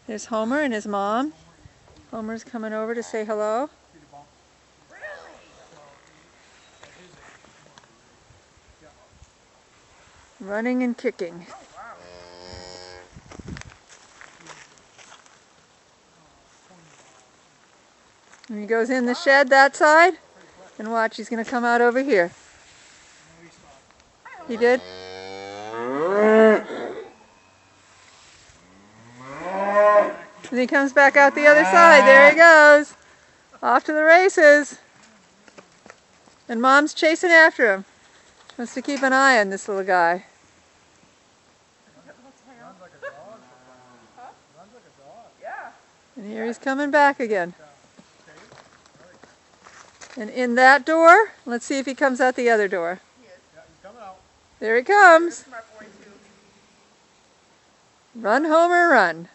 There's Homer and his mom. Homer's coming over to say hello. Running and kicking. And he goes in the shed that side. And watch, he's going to come out over here. He did? And he comes back out the other side. There he goes. Off to the races. And Mom's chasing after him. Wants to keep an eye on this little guy. And here he's coming back again. And in that door, let's see if he comes out the other door. There he comes. Run, Homer, run.